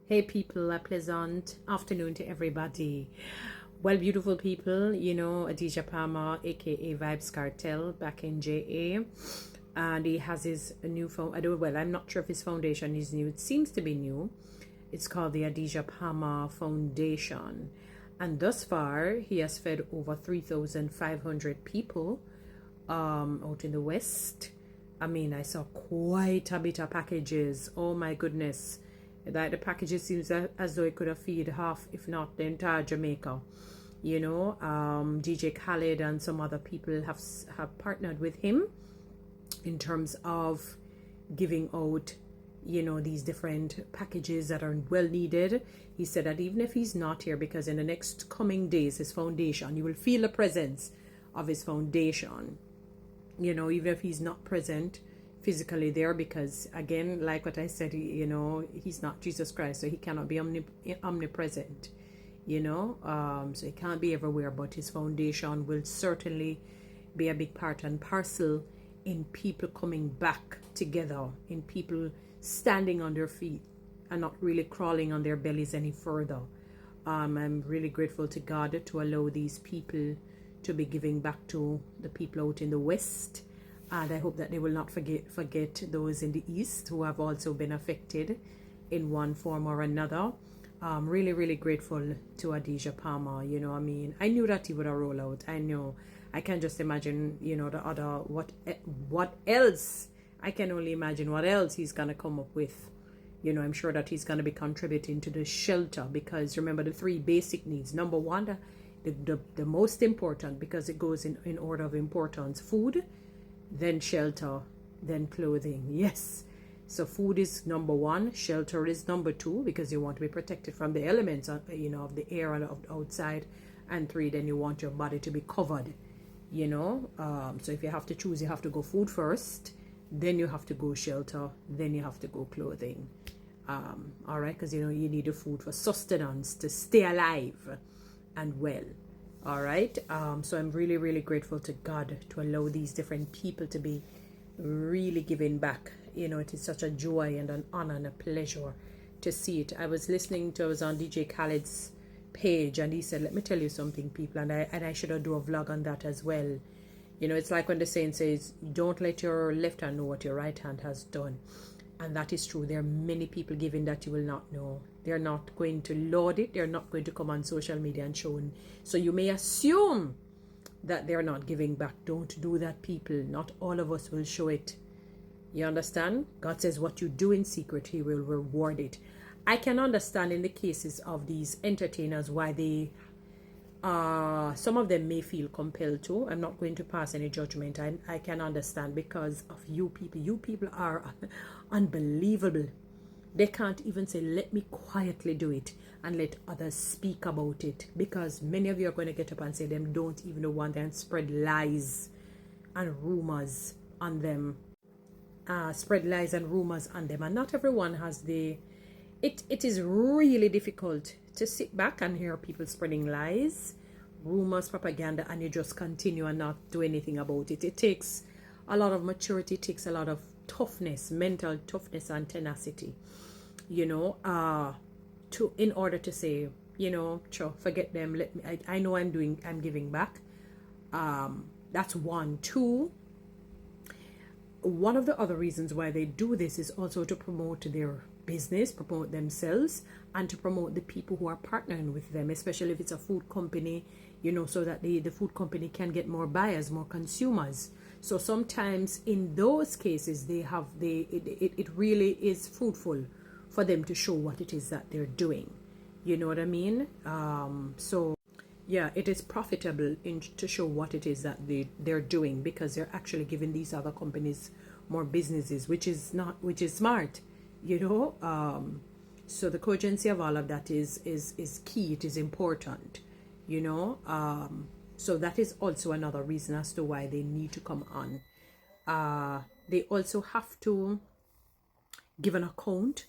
Hey people, a pleasant afternoon to everybody. Well, beautiful people, Adidja Palmer, aka Vibes Cartel, back in JA. And he has his new phone. I'm not sure if his foundation is new. It seems to be new. It's called the Adidja Palmer Foundation. And thus far, he has fed over 3,500 people out in the West. I mean, I saw quite a bit of packages. Oh my goodness. That the packages seems as though it could have feed half, if not the entire Jamaica. DJ Khaled and some other people have partnered with him in terms of giving out, these different packages that are well needed. He said that even if he's not here, because in the next coming days, his foundation, you will feel the presence of his foundation. Even if he's not present physically there, because again, like what I said, he's not Jesus Christ, so he cannot be omnipresent, so he can't be everywhere, but his foundation will certainly be a big part and parcel in people coming back together, in people standing on their feet and not really crawling on their bellies any further. I'm really grateful to God to allow these people to be giving back to the people out in the West. And I hope that they will not forget those in the East who have also been affected in one form or another. Really, really grateful to Adidja Palmer. I knew that he would have rolled out. I know. I can just imagine, the other, what else? I can only imagine what else he's going to come up with. I'm sure that he's going to be contributing to the shelter, because remember the three basic needs. Number one, the most important, because it goes in order of importance: food, then shelter, then clothing. Yes, so food is number one, shelter is number two, because you want to be protected from the elements of the air and of the outside, and three, then you want your body to be covered. So if you have to choose, you have to go food first, then you have to go shelter, then you have to go clothing. All right, because you need the food for sustenance, to stay alive and well. All right, so I'm really, really grateful to God to allow these different people to be really giving back. It is such a joy and an honor and a pleasure to see it. I was on DJ Khaled's page, and he said, let me tell you something, people, and I should have do a vlog on that as well. It's like when the saying says, don't let your left hand know what your right hand has done. And that is true. There are many people giving that you will not know. They're not going to laud it. They're not going to come on social media and show it. So you may assume that they're not giving back. Don't do that, people. Not all of us will show it. You understand? God says what you do in secret, he will reward it. I can understand in the cases of these entertainers why they some of them may feel compelled to. I'm not going to pass any judgment. I can understand, because of you people. You people are unbelievable. They can't even say, let me quietly do it and let others speak about it, because many of you are going to get up and say them don't even want them, and spread lies and rumors on them. And not everyone has it is really difficult to sit back and hear people spreading lies, rumors, propaganda, and you just continue and not do anything about it. It takes a lot of maturity, it takes a lot of toughness, mental toughness and tenacity, in order to say, sure, forget them. I know I'm giving back. That's one. Two, one of the other reasons why they do this is also to promote their business, promote themselves, and to promote the people who are partnering with them, especially if it's a food company, so that the food company can get more buyers, more consumers. So sometimes in those cases, it really is fruitful for them to show what it is that they're doing. You know what I mean? So yeah, it is profitable to show what it is that they're doing, because they're actually giving these other companies more businesses, which is smart. So the cogency of all of that is key. It is important, so that is also another reason as to why they need to come on. They also have to give an account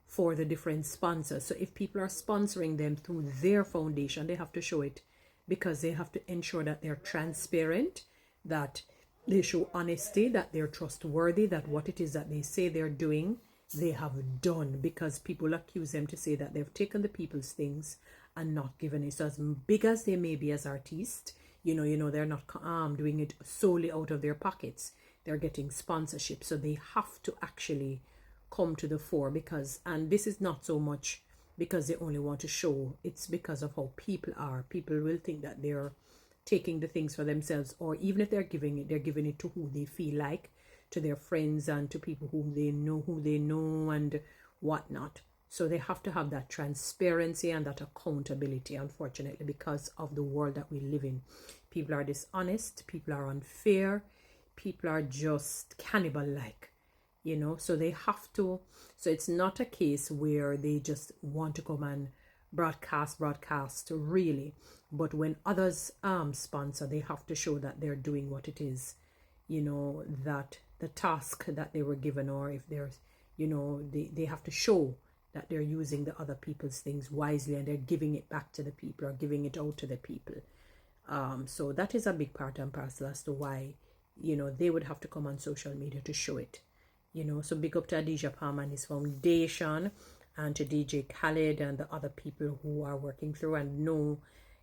for the different sponsors. So if people are sponsoring them through their foundation, they have to show it, because they have to ensure that they're transparent, that they show honesty, that they're trustworthy, that what it is that they say they're doing they have done, because people accuse them to say that they've taken the people's things and not given it. So as big as they may be as artists, they're not doing it solely out of their pockets. They're getting sponsorship, so they have to actually come to the fore, because, and this is not so much because they only want to show, it's because of how people are. People will think that they're taking the things for themselves, or even if they're giving it to who they feel like, to their friends and to people who they know and whatnot. So they have to have that transparency and that accountability, unfortunately, because of the world that we live in. People are dishonest, people are unfair, people are just cannibal-like, so they have to. So it's not a case where they just want to come and broadcast really, but when others sponsor, they have to show that they're doing what it is, that the task that they were given, or if there's, they have to show that they're using the other people's things wisely and they're giving it back to the people or giving it out to the people. So that is a big part and parcel as to why, they would have to come on social media to show it. So big up to Adidja Palmer and his foundation, and to DJ Khaled and the other people who are working through, and know,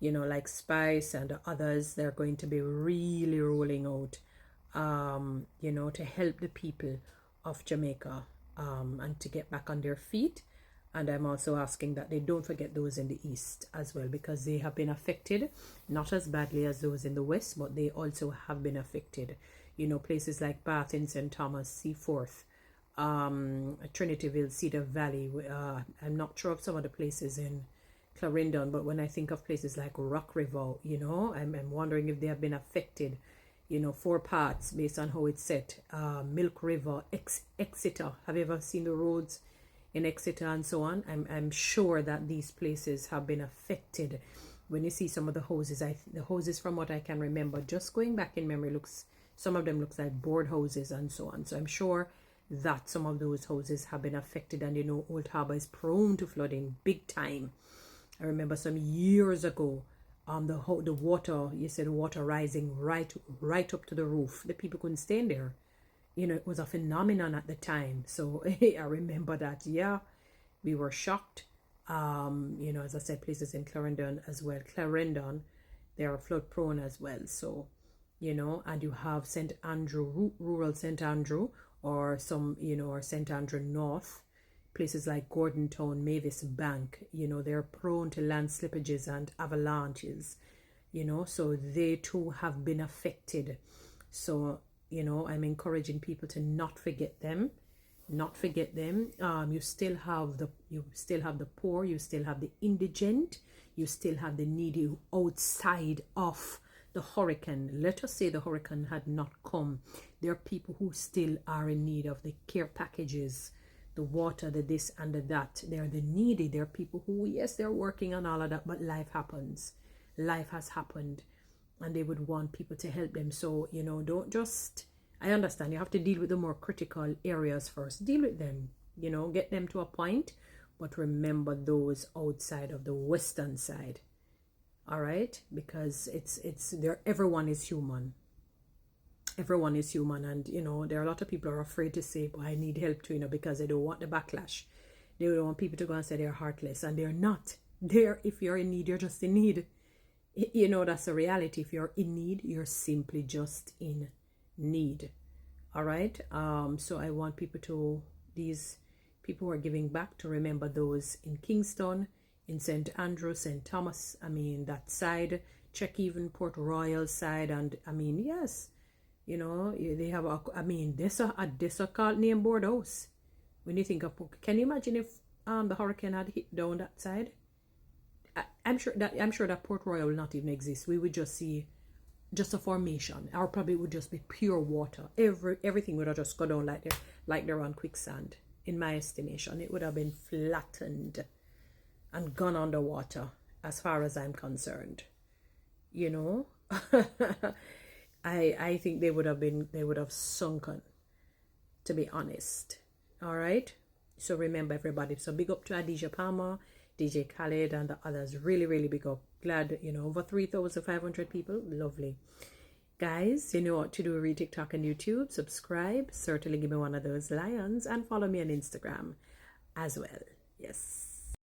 like Spice and the others, they're going to be really rolling out, to help the people of Jamaica, and to get back on their feet. And I'm also asking that they don't forget those in the East as well, because they have been affected, not as badly as those in the West, but they also have been affected. Places like Bath in St. Thomas, Seaforth, Trinityville, Cedar Valley. I'm not sure of some of the places in Clarendon, but when I think of places like Rock River, I'm wondering if they have been affected, 4 parts based on how it's set. Milk River, Exeter. Have you ever seen the roads in Exeter and so on? I'm sure that these places have been affected. When you see some of the houses, the houses, from what I can remember, just going back in memory, some of them looks like board houses and so on. So I'm sure that some of those houses have been affected, and Old Harbour is prone to flooding big time. I remember some years ago, the water, water rising right up to the roof. The people couldn't stay in there. It was a phenomenon at the time. So I remember that. Yeah, we were shocked. As I said, places in Clarendon as well. Clarendon, they are flood prone as well. So, and you have St. Andrew, rural St. Andrew, or some, or St. Andrew North, places like Gordon Town, Mavis Bank, they're prone to land slippages and avalanches, so they too have been affected. So, I'm encouraging people to not forget them. You still have the poor, you still have the indigent, you still have the needy outside of the hurricane. Let us say the hurricane had not come. There are people who still are in need of the care packages, the water, the this and the that. They're the needy. There are people who, yes, they're working on all of that, but life happens. Life has happened, and they would want people to help them. So, don't just, I understand you have to deal with the more critical areas first. Deal with them, get them to a point, but remember those outside of the western side. All right, because it's there. Everyone is human. Everyone is human, and there are a lot of people who are afraid to say, "But I need help too," because they don't want the backlash. They don't want people to go and say they're heartless, and they're not. If you're in need, you're just in need. That's the reality. If you're in need, you're simply just in need. All right. So I want these people who are giving back, to remember those in Kingston, in St. Andrew, St. Thomas, that side, check even Port Royal side, and yes, they have there's a called name board house. When you think of, can you imagine if the hurricane had hit down that side? I'm sure that Port Royal will not even exist. We would just see just a formation, or probably it would just be pure water. Everything would have just gone down like they're on quicksand. In my estimation, it would have been flattened and gone underwater, as far as I'm concerned. I think they would have sunken, to be honest. All right. So remember, everybody. So big up to Adidja Palmer, DJ Khaled, and the others. Really, really big up. Glad, over 3,500 people. Lovely. Guys, you know what to do. Read TikTok and YouTube. Subscribe. Certainly give me one of those lions and follow me on Instagram as well. Yes.